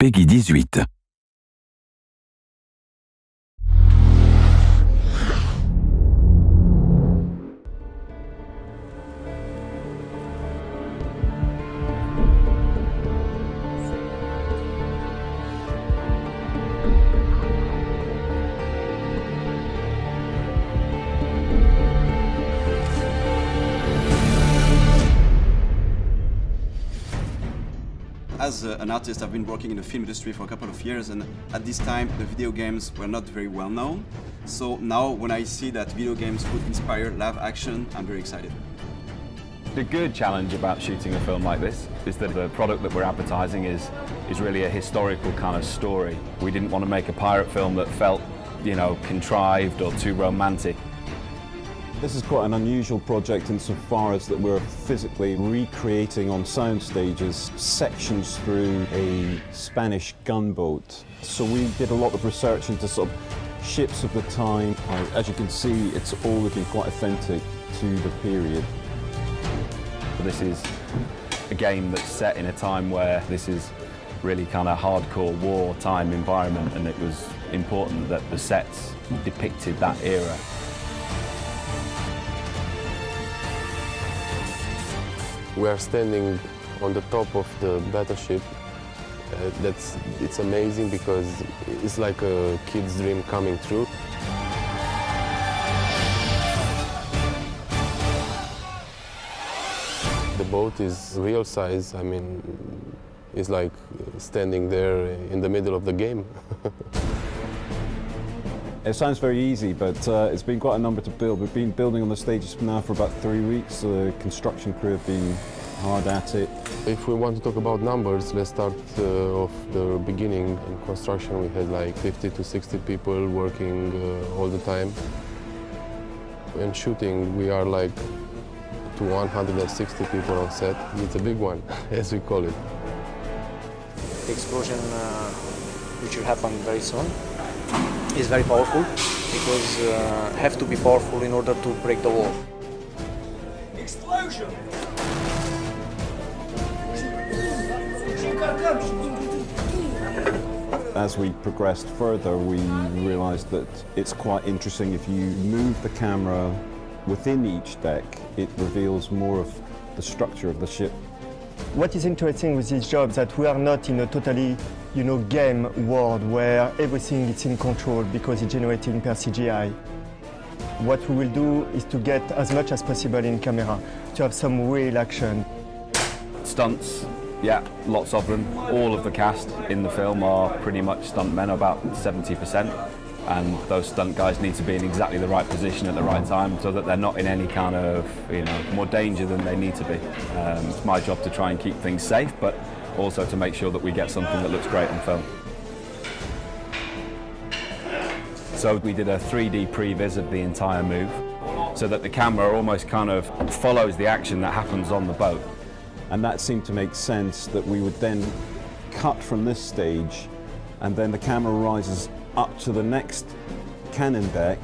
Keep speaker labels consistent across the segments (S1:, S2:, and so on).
S1: Peggy 18.
S2: As an artist, I've been working in the film industry for a couple of years, and at this time the video games were not very well known. So now when I see that video games could inspire live action, I'm very excited.
S3: The good challenge about shooting a film like this is that the product that we're advertising is really a historical kind of story. We didn't want to make a pirate film that felt, contrived or too romantic.
S4: This is quite an unusual project insofar as that we're physically recreating on sound stages sections through a Spanish gunboat. So we did a lot of research into sort of ships of the time. As you can see, it's all looking quite authentic to the period.
S3: This is a game that's set in a time where this is really kind of hardcore wartime environment, and it was important that the sets depicted that era.
S5: We are standing on the top of the battleship. It's amazing because it's like a kid's dream coming true. The boat is real size. I mean, it's like standing there in the middle of the game.
S4: It sounds very easy, but it's been quite a number to build. We've been building on the stages now for about 3 weeks. The construction crew have been hard at it.
S5: If we want to talk about numbers, let's start off the beginning. In construction, we had like 50 to 60 people working all the time. In shooting, we are like to 160 people on set. It's a big one, as we call it.
S6: The explosion, which will happen very soon, is very powerful because have to be powerful in order to break the wall.
S7: Explosion!
S4: As we progressed further, we realized that it's quite interesting if you move the camera within each deck, it reveals more of the structure of the ship.
S8: What is interesting with this job is that we are not in a totally, game world where everything is in control because it's generated per CGI. What we will do is to get as much as possible in camera, to have some real action.
S3: Stunts, yeah, lots of them. All of the cast in the film are pretty much stuntmen, about 70%. And those stunt guys need to be in exactly the right position at the right time so that they're not in any kind of, more danger than they need to be. It's my job to try and keep things safe, but also to make sure that we get something that looks great on film. So we did a 3D previs of the entire move so that the camera almost kind of follows the action that happens on the boat.
S4: And that seemed to make sense that we would then cut from this stage and then the camera rises up to the next cannon deck,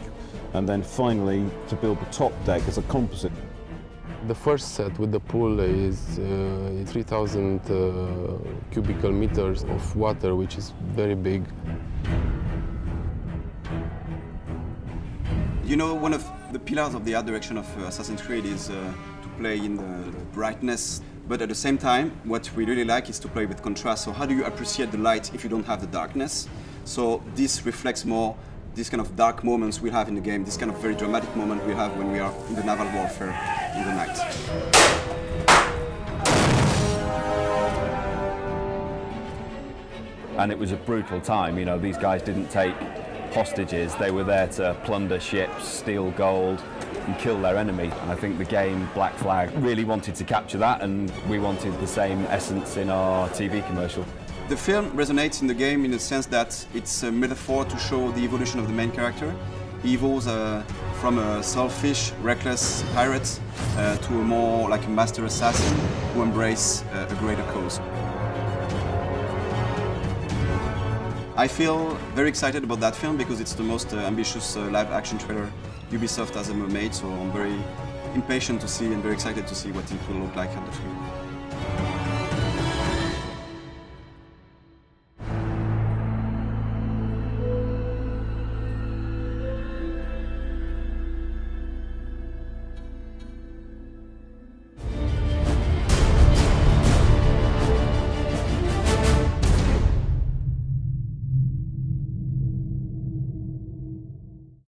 S4: and then finally to build the top deck as a composite.
S5: The first set with the pool is 3,000 cubical meters of water, which is very big.
S2: One of the pillars of the art direction of Assassin's Creed is to play in the brightness, but at the same time, what we really like is to play with contrast. So how do you appreciate the light if you don't have the darkness? So this reflects more this kind of dark moments we have in the game, this kind of very dramatic moment we have when we are in the naval warfare in the night.
S3: And it was a brutal time, these guys didn't take hostages, they were there to plunder ships, steal gold and kill their enemy. And I think the game Black Flag really wanted to capture that, and we wanted the same essence in our TV commercial.
S2: The film resonates in the game in the sense that it's a metaphor to show the evolution of the main character. He evolves from a selfish, reckless pirate to a more like a master assassin who embraces a greater cause. I feel very excited about that film because it's the most ambitious live-action trailer Ubisoft has ever made, so I'm very impatient to see and very excited to see what it will look like on the screen.